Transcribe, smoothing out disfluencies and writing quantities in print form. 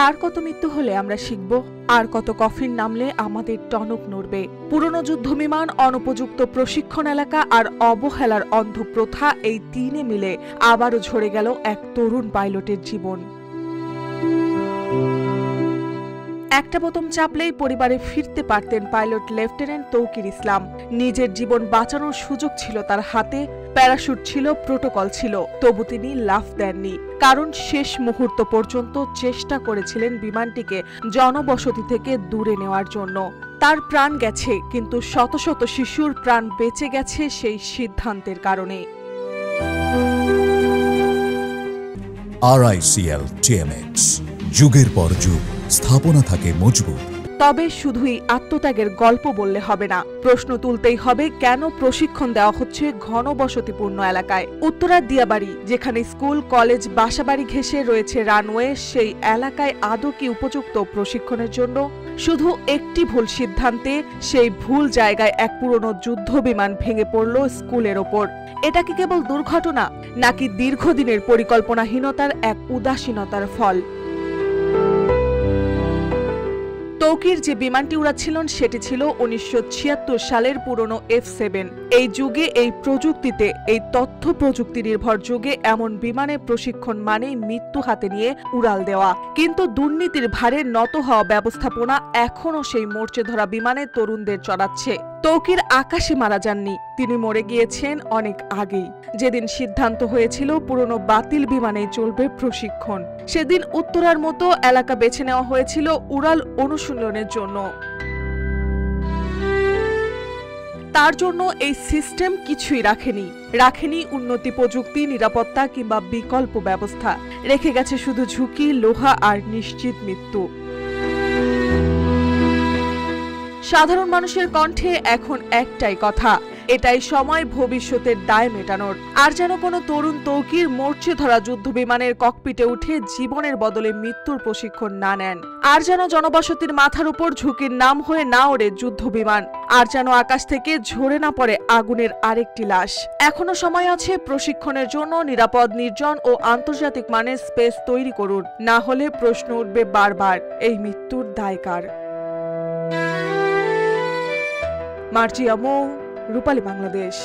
আর কত মৃত্যু হলে আমরা শিখব, আর কত কফিন নামলে আমাদের টনক নড়বে। পুরনো যুদ্ধবিমান, অনুপযুক্ত প্রশিক্ষণ এলাকা আর অবহেলার অন্ধ প্রথা, এই তিনে মিলে আবারও ঝরে গেল এক তরুণ পাইলটের জীবন। একটা বোতাম চাপলেই পরিবারে ফিরতে পারতেন পাইলট লেফটেন্যান্ট তৌকির ইসলাম। নিজের জীবন বাঁচানোর সুযোগ ছিল তার হাতে, প্যারাশুট ছিল, প্রোটোকল ছিল, তবু তিনি লাফ দেননি। কারণ শেষ মুহূর্ত পর্যন্ত চেষ্টা করেছিলেন বিমানটিকে জনবসতি থেকে দূরে নেওয়ার জন্য। তার প্রাণ গেছে, কিন্তু শত শত শিশুর প্রাণ বেঁচে গেছে সেই সিদ্ধান্তের কারণে। RICL TMX, যুগের পর যুগ স্থাপনা থাকে মজবুত। তবে শুধুই আত্মত্যাগের গল্প বললে হবে না, প্রশ্ন তুলতেই হবে কেন প্রশিক্ষণ দেওয়া হচ্ছে ঘনবসতিপূর্ণ এলাকায়। উত্তরার দিয়াবাড়ি, যেখানে স্কুল, কলেজ, বাসাবাড়ি ঘেঁষে রয়েছে রানওয়ে, সেই এলাকায় আদৌ কি উপযুক্ত প্রশিক্ষণের জন্য? শুধু একটি ভুল সিদ্ধান্তে সেই ভুল জায়গায় এক পুরনো যুদ্ধ বিমান ভেঙে পড়ল স্কুলের ওপর। এটা কি কেবল দুর্ঘটনা, নাকি দীর্ঘদিনের পরিকল্পনাহীনতার এক উদাসীনতার ফল? তৌকির যে বিমানটি উড়াচ্ছিলেন সেটি ছিল 1976 সালের পুরনো F7। এই যুগে, এই প্রযুক্তিতে, এই তথ্য প্রযুক্তি নির্ভর যুগে এমন বিমানে প্রশিক্ষণ মানেই মৃত্যু হাতে নিয়ে উড়াল দেওয়া। কিন্তু দুর্নীতির ভারে নত হওয়া ব্যবস্থাপনা এখনও সেই মরচে ধরা বিমানে তরুণদের চড়াচ্ছে। তৌকির আকাশে মারা যাননি, তিনি মরে গিয়েছেন অনেক আগেই। যেদিন সিদ্ধান্ত হয়েছিল পুরনো বাতিল বিমানে চলবে প্রশিক্ষণ, সেদিন উত্তরার মতো এলাকা বেছে নেওয়া হয়েছিল উড়াল অনুশীলনের জন্য। তার জন্য এই সিস্টেম কিছুই রাখেনি উন্নতি, প্রযুক্তি, নিরাপত্তা কিংবা বিকল্প ব্যবস্থা। রেখে গেছে শুধু ঝুঁকি, লোহা আর নিশ্চিত মৃত্যু। সাধারণ মানুষের কণ্ঠে এখন একটাই কথা, এটাই সময় ভবিষ্যতের দায় মেটানোর। আর যেন কোনো তরুণ তৌকির মরচে ধরা যুদ্ধ বিমানের ককপিটে উঠে জীবনের বদলে মৃত্যুর প্রশিক্ষণ না নেন। আর যেন জনবসতির মাথার উপর ঝুঁকির নাম হয়ে না ওড়ে যুদ্ধ বিমান। আর যেন আকাশ থেকে ঝরে না পড়ে আগুনের আরেকটি লাশ। এখনো সময় আছে প্রশিক্ষণের জন্য। নিরাপদ, নির্জন ও আন্তর্জাতিক মানের স্পেস তৈরি করুন, না হলে প্রশ্ন উঠবে বারবার, এই মৃত্যুর দায় কার? মার্জিয়া মৌ, রূপালী বাংলাদেশ।